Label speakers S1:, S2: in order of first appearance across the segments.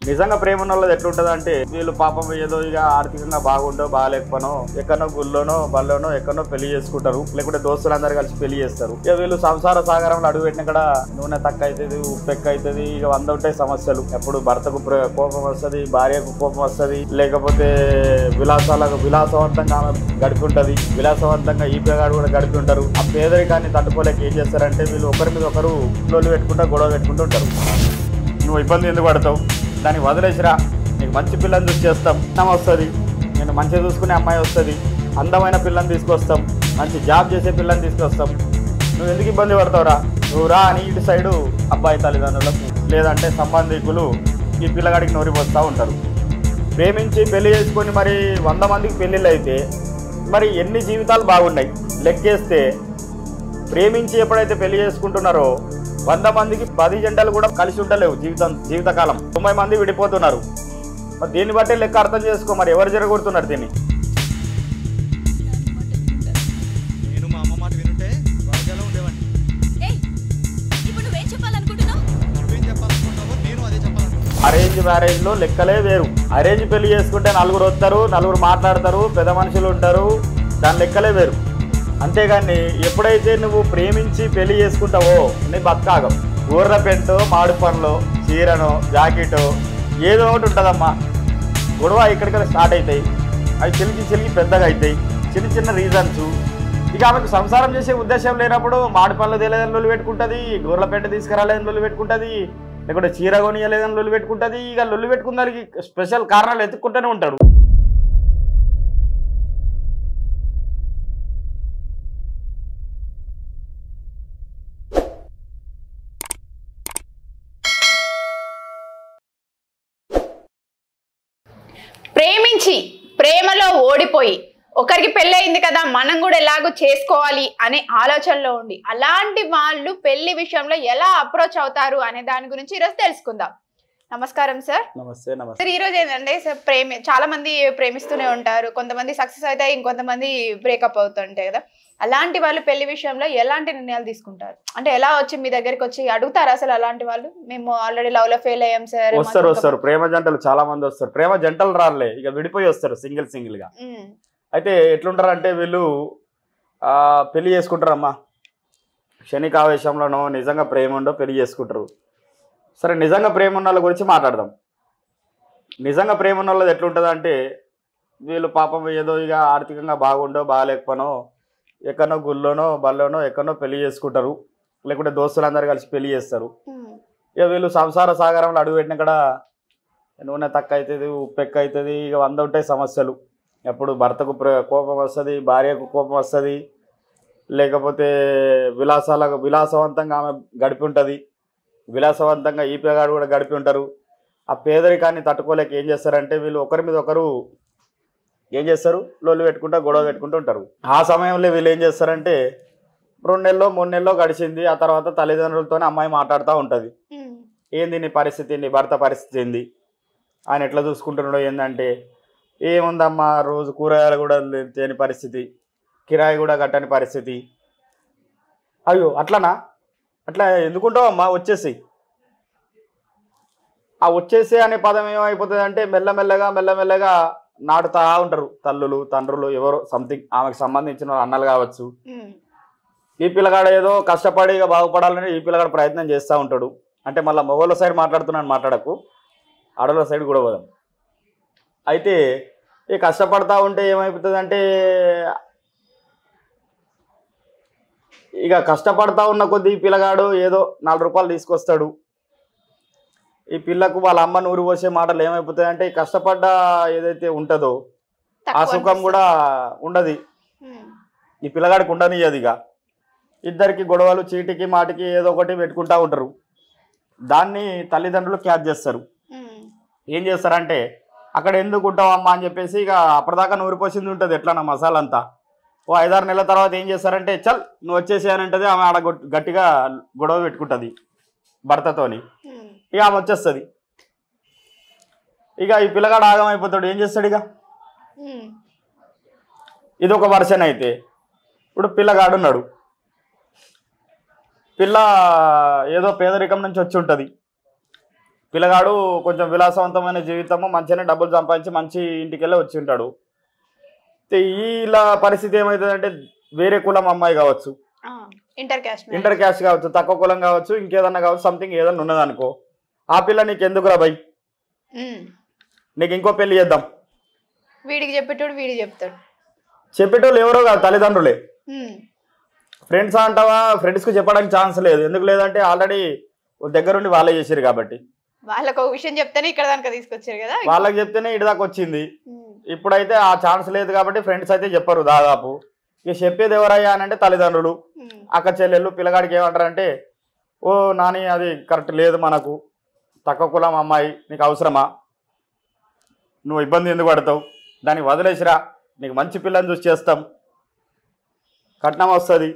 S1: నిజంగా ప్రేమ ఉన్నది ఎట్లుంటదంటే వీళ్ళు పాపం ఏదో ఇక ఆర్థికంగా బాగుండో బాగాలేకపోనో ఎక్కడో గుళ్ళోనో బల్లోనో ఎక్కడో పెళ్లి చేసుకుంటారు, లేకుంటే దోస్తులందరూ కలిసి పెళ్లి చేస్తారు. ఇక వీళ్ళు సంసార సాగరంలో అడుగు పెట్టిన కూడా నూనె తక్కువ అవుతుంది, ఉప్పు ఎక్కువ అవుతుంది, ఇక 100 ఉంటాయి సమస్యలు. ఎప్పుడు భర్తకు కోపం వస్తుంది, భార్యకు కోపం వస్తుంది, లేకపోతే విలాసవంతంగా ఆమె గడిపి ఉంటది, విలాసవంతంగా ఈ పిల్లగాడు కూడా గడిపి ఉంటారు. ఆ పేదరికాన్ని తట్టుకోలేక ఏం చేస్తారంటే వీళ్ళు ఒకరి మీద ఒకరు లోలు పెట్టుకుంటా గొడవ పెట్టుకుంటూ ఉంటారు. నువ్వు ఇబ్బంది ఎందుకు పడతావు, దాన్ని వదిలేసిరా, నీకు మంచి పిల్లని చూసి చేస్తాం, అమ్మ వస్తుంది, నేను మంచిగా చూసుకునే అమ్మాయి వస్తుంది, అందమైన పిల్లని తీసుకొస్తాం, మంచి జాబ్ చేసే పిల్లని తీసుకొస్తాం, నువ్వు ఎందుకు ఇబ్బంది పడతావురా, నువ్వు రా అని ఇటు సైడు అబ్బాయి తల్లిదండ్రులకు లేదంటే సంబంధికులు ఈ పిల్లగాడికి నోరిపోస్తూ ఉంటారు. ప్రేమించి పెళ్లి చేసుకొని మరి 100 మందికి పెళ్ళిళ్ళు అయితే మరి ఎన్ని జీవితాలు బాగున్నాయి లెక్కేస్తే. ప్రేమించి ఎప్పుడైతే పెళ్లి చేసుకుంటున్నారో 100 మందికి 10 జంటలు కూడా కలిసి ఉండలేవు జీవితకాలం. 90 మంది విడిపోతున్నారు. మరి దీన్ని బట్టి లెక్క అర్థం చేసుకో, మరి ఎవరు జరగొడుతున్నారు దీన్ని.
S2: నేను మా అమ్మ మాట వినుంటే రాజాలో ఉండేవాడిని.
S3: ఇప్పుడు నువ్వేం చెప్పాలనుకుంటున్నావు?
S2: నువ్వేం చెప్పాలనుకుంటున్నావో నేను అదే చెప్పాలనుకుంటున్నాను.
S1: అరేంజ్ మ్యారేజ్లో లెక్కలే వేరు. అరేంజ్ పెళ్లి చేసుకుంటే 4 వస్తారు, 4 మాట్లాడతారు, పెద్ద మనుషులు ఉంటారు, దాని లెక్కలే వేరు. అంతేగాని ఎప్పుడైతే నువ్వు ప్రేమించి పెళ్లి చేసుకుంటావో నీ బతకాగం. ఊర్ల పెంటో మామిడి పండ్లో చీరనో జాకెటో ఏదో ఒకటి ఉంటుందమ్మా. గొడవ ఇక్కడిక్కడ స్టార్ట్ అవుతాయి, అవి చిలికి పెద్దగా అవుతాయి, చిన్న రీజన్స్. ఇక ఆమెకు సంసారం చేసే ఉద్దేశం లేనప్పుడు మామిడి పండ్లు తెలియదని లొల్లు పెట్టుకుంటుంది, గొర్రెల పెంట తీసుకురాలేదని లొల్లు పెట్టుకుంటుంది, లేకుంటే చీర కొనియలేదని లొల్లు పెట్టుకుంటుంది. ఇక లొల్లు పెట్టుకున్న స్పెషల్ కారణాలు ఎత్తుక్కుంటూనే ఉంటాడు.
S4: ప్రేమించి ప్రేమలో ఓడిపోయి ఒకరికి పెళ్ళయింది కదా మనం కూడా ఎలాగో చేసుకోవాలి అనే ఆలోచనలో ఉండి అలాంటి వాళ్ళు పెళ్లి విషయంలో ఎలా అప్రోచ్ అవుతారు అనే దాని గురించి ఈరోజు తెలుసుకుందాం. నమస్కారం సార్.
S1: నమస్తే.
S4: సార్ ఈరోజు ఏంటంటే సార్ చాలా మంది ప్రేమిస్తూనే ఉంటారు, కొంతమంది సక్సెస్ అవుతాయి, ఇంకొంతమంది బ్రేకప్ అవుతుంటాయి కదా. అలాంటి వాళ్ళు పెళ్లి విషయంలో ఎలాంటి నిర్ణయాలు తీసుకుంటారు? అంటే ఎలా వచ్చి మీ దగ్గరికి వచ్చి అడుగుతారు అసలు అలాంటి వాళ్ళు? మేము ఆల్రెడీ లవ్ లో ఫెయిల్ అయ్యాం సార్.
S1: వస్తారు ప్రేమ జంటలు చాలా మంది వస్తారు. ప్రేమ జంటలు రాలే, ఇక విడిపోయి వస్తారు సింగిల్ గా. అయితే ఎట్లుంటారు అంటే వీళ్ళు పెళ్లి చేసుకుంటారమ్మా, క్షణికావేశంలోనో నిజంగా ప్రేమ ఉండో పెళ్లి చేసుకుంటారు. సరే, నిజంగా ప్రేమ ఉన్న వాళ్ళ గురించి మాట్లాడదాం. నిజంగా ప్రేమ ఉన్న వాళ్ళది ఎట్లుంటుంది అంటే వీళ్ళు పాపం ఏదో ఇక ఆర్థికంగా బాగుండో బాగాలేకపోనో ఎక్కడో గుళ్ళోనో బల్లోనో ఎక్కడో పెళ్లి చేసుకుంటారు, లేకుంటే దోస్తులందరూ కలిసి పెళ్లి చేస్తారు. ఇక వీళ్ళు సంసార సాగరంలో అడుగు పెట్టిన కూడా నూనె తక్కువ అవుతుంది, ఉప్పు ఎక్కువ అవుతుంది, ఇక 100 ఉంటాయి సమస్యలు. ఎప్పుడు భర్తకు కోపం వస్తుంది, భార్యకు కోపం వస్తుంది, లేకపోతే విలాసవంతంగా ఆమె గడిపి ఉంటుంది, విలాసవంతంగా ఈ పిల్లగాడు కూడా గడిపి ఉంటారు. ఆ పేదరికాన్ని తట్టుకోలేక ఏం చేస్తారంటే వీళ్ళు ఒకరి మీద ఒకరు ఏం చేస్తారు, లొల్లు పెట్టుకుంటా గొడవ పెట్టుకుంటూ ఉంటారు. ఆ సమయంలో వీళ్ళు ఏం చేస్తారంటే 2 నెలలో 3 నెలలో గడిచింది, ఆ తర్వాత తల్లిదండ్రులతోనే అమ్మాయి మాట్లాడుతూ ఉంటుంది. ఏంది నీ పరిస్థితి, నీ భర్త పరిస్థితి ఏంది, ఆయన ఎట్లా చూసుకుంటున్నాడో ఏంటంటే, ఏముందమ్మా రోజు కూరగాయలు కూడా లేని పరిస్థితి, కిరాయి కూడా కట్టని పరిస్థితి. అయ్యో అట్లనా, అట్లా ఎందుకుంటావమ్మా, వచ్చేసి అనే పదం ఏమైపోతుంది అంటే మెల్లమెల్లగా నాటుతా ఉంటారు తల్లులు తండ్రులు, ఎవరో సంథింగ్ ఆమెకు సంబంధించిన అన్నలు కావచ్చు. ఈ పిల్లగాడు ఏదో కష్టపడి ఇక బాగుపడాలని ఈ పిల్లగాడు ప్రయత్నం చేస్తూ ఉంటాడు. అంటే మళ్ళీ మొగోళ్ళ సైడ్ మాట్లాడకు, ఆడోళ్ళ సైడ్ కూడా పోదాం. అయితే ఈ కష్టపడతా ఉంటే ఏమైపోతుంది అంటే ఇక కష్టపడతా ఉన్న కొద్దీ ఈ పిల్లగాడు ఏదో 4 రూపాయలు తీసుకొస్తాడు. ఈ పిల్లకు వాళ్ళ అమ్మ నూరు పోసే మాటలు ఏమైపోతాయి అంటే ఈ కష్టపడ్డ ఏదైతే ఉంటుందో ఆ సుఖం కూడా ఉండదు, ఈ పిల్లగాడికి ఉండనియ్యదు. ఇక ఇద్దరికి గొడవలు చీటికి మాటికి ఏదో ఒకటి పెట్టుకుంటూ ఉంటారు. దాన్ని తల్లిదండ్రులు క్యాచ్ చేస్తారు. ఏం చేస్తారంటే అక్కడ ఎందుకు ఉంటావమ్మా అని చెప్పేసి ఇక అప్పటిదాకా నూరిపోసింది ఉంటుంది ఎట్లా నా మసాలా అంతా. ఓ 5-6 నెలల తర్వాత ఏం చేస్తారంటే చల్ నువ్వు వచ్చేసి అని అంటది. ఆమె ఆడ గట్టిగా గొడవ పెట్టుకుంటుంది భర్తతోని. ఇక ఆమె వచ్చేస్తుంది. ఇక ఈ పిల్లగాడు ఆగమైపోతాడు. ఏం చేస్తాడు ఇక, ఇది ఒక వర్షన్. అయితే ఇప్పుడు పిల్లగాడు ఉన్నాడు, పిల్ల ఏదో పేదరికం నుంచి వచ్చి ఉంటుంది. పిల్లగాడు కొంచెం విలాసవంతమైన జీవితము, మంచిగానే డబ్బులు సంపాదించి మంచి ఇంటికెళ్ళి వచ్చి ఉంటాడు. ఇలా పరిస్థితి ఏమవుతుందంటే వేరే కులం అమ్మాయి కావచ్చు, ఇంటర్ క్యాస్ట్ కావచ్చు, తక్కువ కులం కావచ్చు, ఇంకేదన్నా కావచ్చు, సంథింగ్ ఏదన్నా ఉన్నదనుకో, ఆ పిల్ల నీకు ఎందుకురా భయ్, నీకు ఇంకో పెళ్లి చేద్దాం,
S4: వీడికి చెప్పేటోడు వీడికి చెప్తాడు.
S1: చెప్పేటోళ్ళు ఎవరో కాదు, తల్లిదండ్రులే. ఫ్రెండ్స్ అంటావా, ఫ్రెండ్స్కి చెప్పడానికి ఛాన్స్ లేదు. ఎందుకు లేదంటే ఆల్రెడీ దగ్గరుండి వాళ్ళే చేసారు కాబట్టి.
S4: వాళ్ళకి ఒక విషయం చెప్తేనే ఇక్కడ దాకా తీసుకొచ్చారు కదా,
S1: వాళ్ళకి చెప్తేనే ఇటు దాకా వచ్చింది. ఇప్పుడైతే ఆ ఛాన్స్ లేదు కాబట్టి ఫ్రెండ్స్ అయితే చెప్పరు దాదాపు. ఇక చెప్పేది ఎవరయ్యా అని అంటే తల్లిదండ్రులు, అక్క చెల్లెళ్ళు. పిల్లగాడికి ఏమంటారంటే, ఓ నాని అది కరెక్ట్ లేదు, మనకు తక్కువ కులం అమ్మాయి, నీకు అవసరమా, నువ్వు ఇబ్బంది ఎందుకు పడతావు, దాన్ని వదిలేసిరా, నీకు మంచి పిల్లని చూసి చేస్తాం, కట్నం వస్తుంది,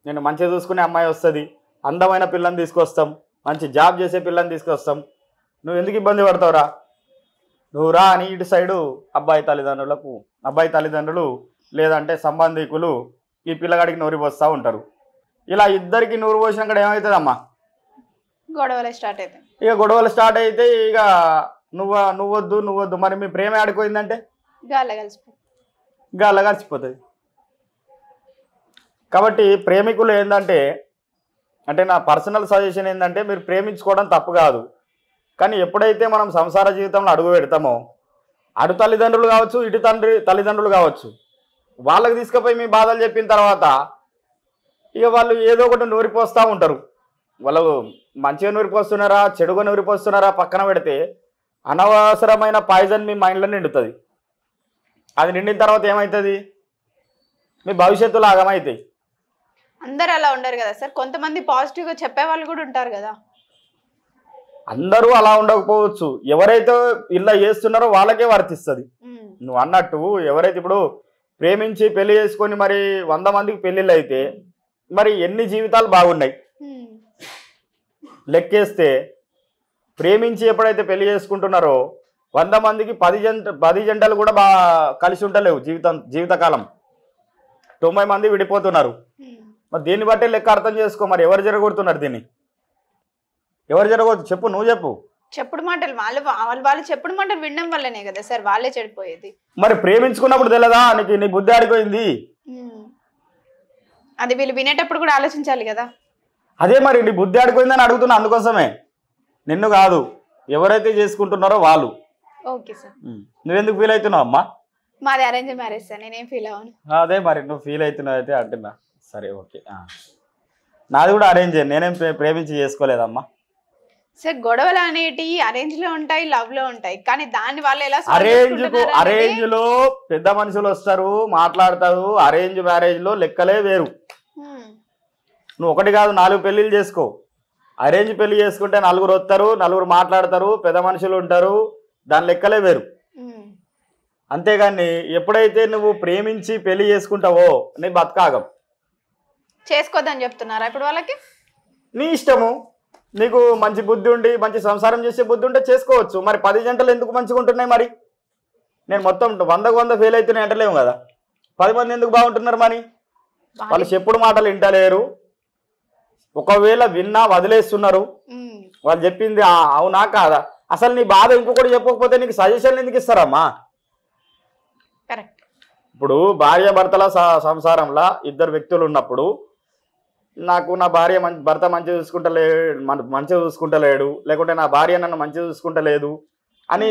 S1: నేను మంచిగా చూసుకునే అమ్మాయి వస్తుంది, అందమైన పిల్లని తీసుకొస్తాం, మంచి జాబ్ చేసే పిల్లని తీసుకొస్తాం, నువ్వు ఎందుకు ఇబ్బంది పడతావురా, నువ్వు రా అని ఇటు సైడు అబ్బాయి తల్లిదండ్రులు లేదంటే సంబంధికులు ఈ పిల్లగాడికి నూరి పోస్తూ ఉంటారు. ఇలా ఇద్దరికి నూరు పోసినాక ఏమవుతుందమ్మా,
S4: గొడవలు స్టార్ట్ అవుతాయి.
S1: ఇక గొడవలు స్టార్ట్ అయితే ఇక నువ్వొద్దు, మరి మీ ప్రేమ ఆడిపోయిందంటే గాల్ల కలిసిపోతుంది. కాబట్టి ప్రేమికులు ఏంటంటే, అంటే నా పర్సనల్ సజెషన్ ఏంటంటే, మీరు ప్రేమించుకోవడం తప్పు కాదు, కానీ ఎప్పుడైతే మనం సంసార జీవితంలో అడుగు పెడతామో, అటు తల్లిదండ్రులు కావచ్చు, ఇటు తల్లిదండ్రులు కావచ్చు, వాళ్ళకి తీసుకుపోయి మీ బాధలు చెప్పిన తర్వాత ఇక వాళ్ళు ఏదో ఒకటి నూరిపోస్తూ ఉంటారు. వాళ్ళు మంచిగా నూరిపోస్తున్నారా చెడుగా నూరిపోస్తున్నారా పక్కన పెడితే అనవసరమైన పాయిజన్ మీ మైండ్లో నిండుతుంది. అది నిండిన తర్వాత ఏమవుతుంది, మీ భవిష్యత్తులో ఆగమవుతాయి.
S4: అందరు అలా ఉండరు కదా సార్, కొంతమంది పాజిటివ్గా చెప్పే వాళ్ళు కూడా ఉంటారు కదా.
S1: అందరూ అలా ఉండకపోవచ్చు, ఎవరైతే ఇలా చేస్తున్నారో వాళ్ళకే వర్తిస్తుంది. నువ్వు అన్నట్టు ఎవరైతే ఇప్పుడు ప్రేమించి పెళ్లి చేసుకొని మరి 100 మందికి పెళ్ళిళ్ళు అయితే మరి ఎన్ని జీవితాలు బాగున్నాయి లెక్కేస్తే. ప్రేమించి ఎప్పుడైతే పెళ్లి చేసుకుంటున్నారో 100 మందికి 10 జంటలు కూడా బాగా కలిసి ఉండలేవు జీవితకాలం. 90 మంది విడిపోతున్నారు. మరి దీన్ని బట్టే లెక్క అర్థం చేసుకో, మరి ఎవరు జరగొడుతున్నారు దీన్ని, ఎవరు జరగవచ్చు చెప్పు, నువ్వు చెప్పు.
S4: చెప్పుడు మాటలు వాళ్ళు చెప్పుడు మాటలు వినడం వల్లనే కదా సార్ వాళ్ళే చెడిపోయేది.
S1: మరి ప్రేమించుకున్నప్పుడు తెలియదా నీ బుద్ధి ఆడిపోయింది,
S4: అది వీళ్ళు వినేటప్పుడు కూడా ఆలోచించాలి కదా.
S1: అదే మరి నీ బుద్ధి ఆడిపోయిందని అడుగుతున్నా, అందుకోసమే, నిన్ను కాదు, ఎవరైతే చేసుకుంటున్నారో వాళ్ళు.
S4: Okay sir.
S1: నువ్వెందుకు ఫీల్ అవుతున్నావు అమ్మా?
S4: మాది అరేంజ్ మ్యారేజ్ సార్, నేనేం ఫీల్ అవ్వను.
S1: అదే మరి నువ్వు ఫీల్ అవుతున్నావు అయితే అంటున్నా. సరే ఓకే, నాది కూడా అరేంజ్, నేనేం ప్రేమించి చేసుకోలేదమ్మా.
S4: సార్ గొడవలు అనేటివి అరేంజ్ లో ఉంటాయి, లవ్ లో ఉంటాయి, కానీ దాన్ని వాళ్ళు ఎలా
S1: అరేంజ్ లో పెద్ద మనుషులు వస్తారు మాట్లాడతారు. అరేంజ్ మ్యారేజ్ లో లెక్కలే వేరు. నువ్వు ఒకటి కాదు 4 పెళ్లిళ్ళు చేసుకో. అరేంజ్ పెళ్లి చేసుకుంటే 4 వస్తారు, 4 మాట్లాడతారు, పెద్ద మనుషులు ఉంటారు, దాని లెక్కలే వేరు. అంతేగాని ఎప్పుడైతే నువ్వు ప్రేమించి పెళ్లి చేసుకుంటావో నీ బతకాగం.
S4: చేసుకోద్దని చెప్తున్నారా ఇప్పుడు వాళ్ళకి?
S1: నీ ఇష్టము, నీకు మంచి బుద్ధి ఉండి మంచి సంసారం చేసే బుద్ధి ఉంటే చేసుకోవచ్చు. మరి 10 జంటలు ఎందుకు మంచిగా ఉంటున్నాయి? మరి నేను మొత్తం 100కు 100 ఫెయిల్ అవుతున్నాయి అంటలేము కదా, 10 మంది ఎందుకు బాగుంటున్నారు? మరి వాళ్ళు చెప్పుడు మాటలు వింటలేరు, ఒకవేళ విన్నా వదిలేస్తున్నారు. వాళ్ళు చెప్పింది అవునా కాదా? అసలు నీ బాధ ఇంకొకటి చెప్పకపోతే నీకు సజెషన్లు ఎందుకు ఇస్తారమ్మా?
S4: కరెక్ట్.
S1: ఇప్పుడు భార్య భర్తల సంసారంలో 2 వ్యక్తులు ఉన్నప్పుడు, నాకు నా భర్త మంచిగా చూసుకుంటలేడు, లేకుంటే నా భార్య నన్ను మంచిగా చూసుకుంటలేదు అని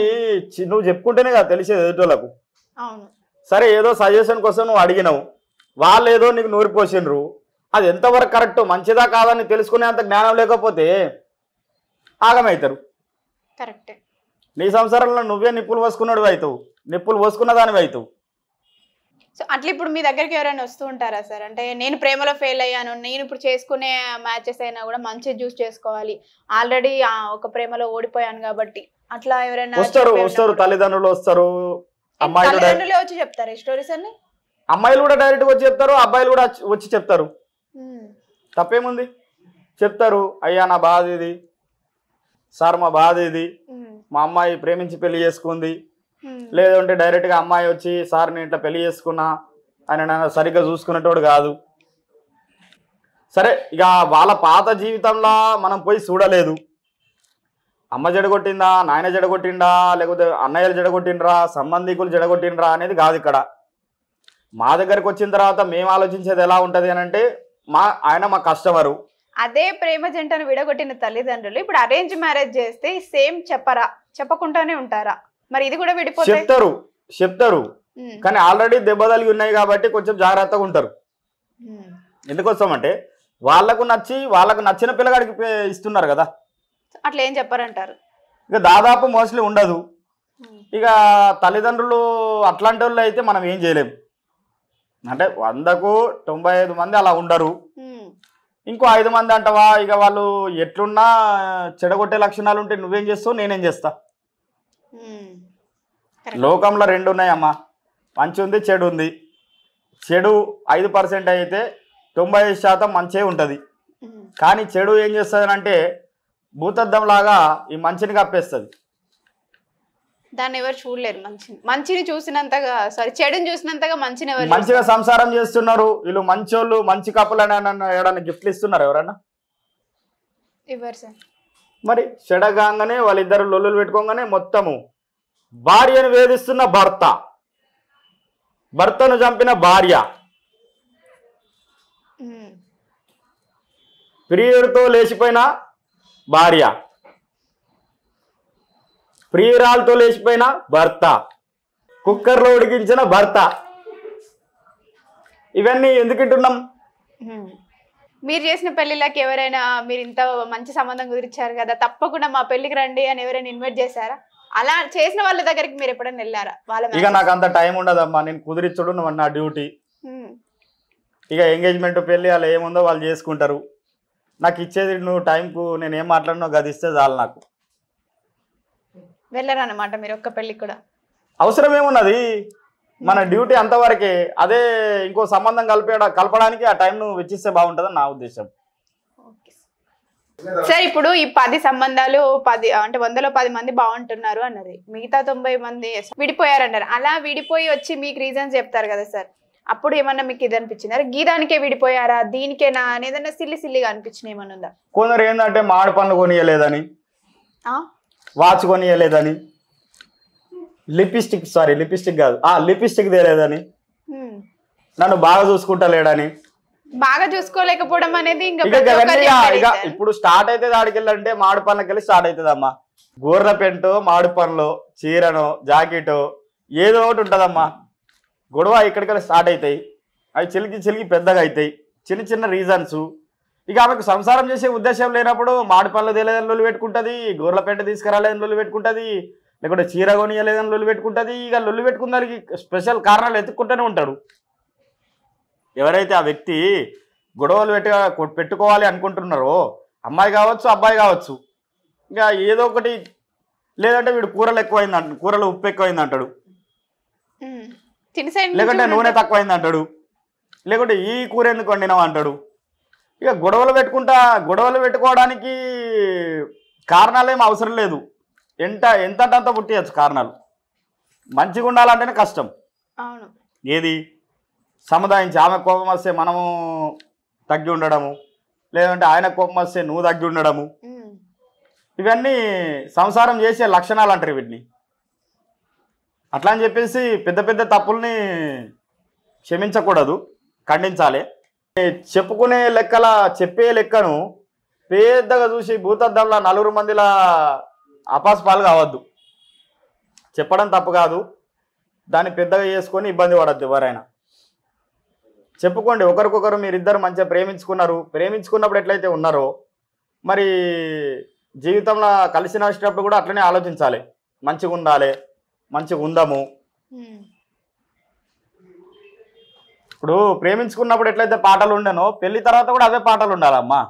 S1: నువ్వు చెప్పుకుంటేనే కదా తెలిసేది ఎదుటోళ్ళకు. సరే ఏదో సజెషన్ కోసం నువ్వు అడిగినావు, వాళ్ళు ఏదో నీకు నూరిపోసిండ్రు, అది ఎంతవరకు కరెక్ట్ మంచిదా కాదని తెలుసుకునేంత జ్ఞానం లేకపోతే ఆగమవుతారు.
S4: కరెక్టే.
S1: నీ సంసారంలో నువ్వే నిప్పులు పోసుకున్నాడు అవుతావు, నిప్పులు పోసుకున్న దానివి అవుతావు.
S4: సో అట్లా ఇప్పుడు మీ దగ్గరికి ఎవరైనా వస్తూ ఉంటారా సార్? అంటే నేను ప్రేమలో ఫెయిల్ అయ్యాను, నేను ఇప్పుడు చేసుకునే మ్యాచెస్ అయినా కూడా మంచిగా చూస్ చేసుకోవాలి, ఆల్రెడీ ఒక ప్రేమలో ఓడిపోయాను కాబట్టి, అట్లా ఎవరైనా
S1: వస్తారు? తల్లిదండ్రులు వస్తారు,
S4: తల్లిదండ్రులే వచ్చి చెప్తారు ఈ స్టోరీస్ అన్ని.
S1: అమ్మాయిలు కూడా డైరెక్ట్ వచ్చి చెప్తారు, అబ్బాయిలు కూడా వచ్చి చెప్తారు. తప్పేముంది? చెప్తారు, అయ్యా నా బాధ ఇది సార్, మా బాధ ఇది, మా అమ్మాయి ప్రేమించి పెళ్లి చేసుకుంది. లేదంటే డైరెక్ట్గా అమ్మాయి వచ్చి సార్ నేను ఇట్లా పెళ్లి చేసుకున్నా ఆయన నన్ను సరిగ్గా చూసుకునేటోడు కాదు. సరే ఇక వాళ్ళ పాత జీవితంలో మనం పోయి చూడలేదు, అమ్మ జడగొట్టిందా, నాయన జడగొట్టిండా, లేకపోతే అన్నయ్యలు జడగొట్టిండ్రా, సంబంధికులు జడగొట్టిండ్రా అనేది కాదు ఇక్కడ. మా దగ్గరకు వచ్చిన తర్వాత మేము ఆలోచించేది ఎలా ఉంటుంది అని అంటే, ఆయన మా కస్టమరు.
S4: అదే ప్రేమ జంటను విడగొట్టిన తల్లిదండ్రులు ఇప్పుడు అరేంజ్ మ్యారేజ్ చేస్తే సేమ్ చెప్పరా, చెప్పకుండానే ఉంటారా? మరి ఇది కూడా విడిపోతే
S1: చెప్తారు కానీ ఆల్రెడీ దెబ్బ తగిలి ఉన్నాయి కాబట్టి కొంచెం జాగ్రత్తగా ఉంటారు. ఎందుకోసం అంటే వాళ్ళకు నచ్చిన పిల్లగాడికి ఇస్తున్నారు కదా,
S4: అట్లా ఏం చెప్పారంటారు.
S1: ఇక దాదాపు మోస్ట్లీ ఉండదు. ఇక తల్లిదండ్రులు అట్లాంటి వాళ్ళు అయితే మనం ఏం చేయలేం. అంటే 100కు 95 మంది అలా ఉండరు. ఇంకో 5 మంది అంటవా, ఇక వాళ్ళు ఎట్లున్నా చెడగొట్టే లక్షణాలు ఉంటే నువ్వేం చేస్తావు, నేనేం చేస్తా. లోకంలో 2 ఉన్నాయమ్మా, మంచి ఉంది, చెడు ఉంది. చెడు 5% అయితే 95% మంచే ఉంటుంది. కానీ చెడు ఏం చేస్తుంది అంటే భూతద్దం లాగా ఈ మంచిని కప్పేస్తుంది.
S4: దాన్ని ఎవరు చూడలేరు. మంచిని చూసినంతగా, సారీ చెడుని చూసినంతగా మంచిని ఎవరు.
S1: మంచిగా సంసారం చేస్తున్నారు వీళ్ళు, మంచోళ్ళు, మంచి కప్పులు ఎవరన్నా గిఫ్ట్లు ఇస్తున్నారు ఎవరన్నా?
S4: ఇవ్వరు సార్.
S1: మరి చెడగానే వాళ్ళిద్దరు లొల్లులు పెట్టుకోగానే మొత్తము భార్యను వేధిస్తున్న భర్త, భర్తను చంపిన భార్య, ప్రియుడితో లేచిపోయిన భార్య, ప్రియురాలతో లేచిపోయిన భర్త, కుక్కర్లో ఉడికించిన భర్త. ఇవన్నీ ఎందుకు ఇంటున్నాం?
S4: మీరు చేసిన పెళ్లిళ్ళకి ఎవరైనా మీరు ఇంత మంచి సంబంధం కుదిరించారు కదా, తప్పకుండా మా పెళ్లికి రండి అని ఎవరైనా ఇన్వైట్ చేశారా? అలా చేసిన వాళ్ళ దగ్గరికి మీరు ఎప్పుడైనా వెళ్ళారా?
S1: ఇక నాకు అంత టైం ఉండదమ్మా, నేను కుదిరించడు నా డ్యూటీ. ఇక ఎంగేజ్మెంట్ పెళ్ళి అలా ఏముందో వాళ్ళు చేసుకుంటారు. నాకు ఇచ్చేది నువ్వు టైంకు నేను ఏం మాట్లాడినో గదిస్తే చాలు. నాకు
S4: వెళ్ళరన్నమాట మీరు ఒక్క పెళ్ళికి కూడా?
S1: అవసరం ఏమున్నది, మన డ్యూటీ అంతవరకే. అదే ఇంకో సంబంధం కలపడానికి ఆ టైం నువ్వు వెచ్చిస్తే బాగుంటుందని నా ఉద్దేశం.
S4: సార్ ఇప్పుడు ఈ 10 సంబంధాలు 10 అంటే 100లో 10 మంది బాగుంటున్నారు అన్నది, మిగతా 90 మంది విడిపోయారన్నారు. అలా విడిపోయి వచ్చి మీకు రీజన్స్ చెప్తారు కదా సార్, అప్పుడు ఏమన్నా మీకు ఇది అనిపించిందా, గీదానికే విడిపోయారా, దీనికేనా అని ఏదన్నా సిల్లిగా అనిపించిన ఏమన్నా ఉందా?
S1: కొందరు ఏంటంటే మామిడి పండ్లు కొనియలేదని, వాచ్ కొనియలేదని, లిప్స్టిక్ కాదు లిప్స్టిక్ తేలేదని, నన్ను బాగా చూసుకుంటలేడని.
S4: బాగా చూసుకోలేకపోవడం అనేది
S1: ఇక ఇప్పుడు స్టార్ట్ అవుతుంది ఆడికెళ్ళంటే మామిడి పండ్లకి వెళ్ళి స్టార్ట్ అవుతుంది అమ్మా. గోర్ల పెంటో, మామిడి పండ్లు, చీరనో, జాకెటో ఏదో ఒకటి ఉంటుందమ్మా. గొడవ ఇక్కడికెళ్ళి స్టార్ట్ అవుతాయి. అవి చిలికి పెద్దగా అవుతాయి, చిన్న రీజన్స్. ఇక ఆమెకు సంసారం చేసే ఉద్దేశం లేనప్పుడు మామిడి పండ్లు తెలియదని లొల్లు పెట్టుకుంటుంది, గోర్ల పెంట తీసుకురాలేదని లొల్లు పెట్టుకుంటుంది, లేకుంటే చీర కొనియలేదని లొల్లు పెట్టుకుంటుంది. ఇక లొల్లు పెట్టుకున్న దానికి స్పెషల్ కారణాలు ఎత్తుక్కుంటూనే ఉంటాడు. ఎవరైతే ఆ వ్యక్తి గొడవలు పెట్టుకోవాలి అనుకుంటున్నారో, అమ్మాయి కావచ్చు, అబ్బాయి కావచ్చు, ఇంకా ఏదో ఒకటి, లేదంటే వీడు కూరలు ఉప్పు ఎక్కువైంది అంటాడు, లేకుంటే నూనె తక్కువైంది అంటాడు, లేకుంటే ఈ కూర ఎందుకు వండినావు అంటాడు. ఇక గొడవలు పెట్టుకోవడానికి కారణాలు అవసరం లేదు. ఎంతంత పుట్టియచ్చు కారణాలు. మంచిగా ఉండాలంటేనే కష్టం. ఏది సముదాయించి ఆమె కోపం వస్తే మనము తగ్గి ఉండడము, లేదంటే ఆయన కోపం వస్తే నువ్వు తగ్గి ఉండడము, ఇవన్నీ సంసారం చేసే లక్షణాలు అంటారు వీటిని. అట్లా అని చెప్పేసి పెద్ద తప్పుల్ని క్షమించకూడదు, ఖండించాలి. చెప్పే లెక్కను పెద్దగా చూసి భూతద్దంలో 4 మందిలా అపాస్పాలు కావద్దు. చెప్పడం తప్పు కాదు, దాన్ని పెద్దగా చేసుకొని ఇబ్బంది పడద్దు. ఎవరైనా చెప్పుకోండి, ఒకరికొకరు మీరిద్దరు మంచిగా ప్రేమించుకున్నప్పుడు ఎట్లయితే ఉన్నారో మరి జీవితంలో కలిసి నడిచేటప్పుడు కూడా అట్లనే ఆలోచించాలి. మంచిగా ఉండాలి, మంచిగా ఉందాము. ఇప్పుడు ప్రేమించుకున్నప్పుడు ఎట్లయితే పాటలు ఉండనో పెళ్లి తర్వాత కూడా అవే పాటలు ఉండాలమ్మా.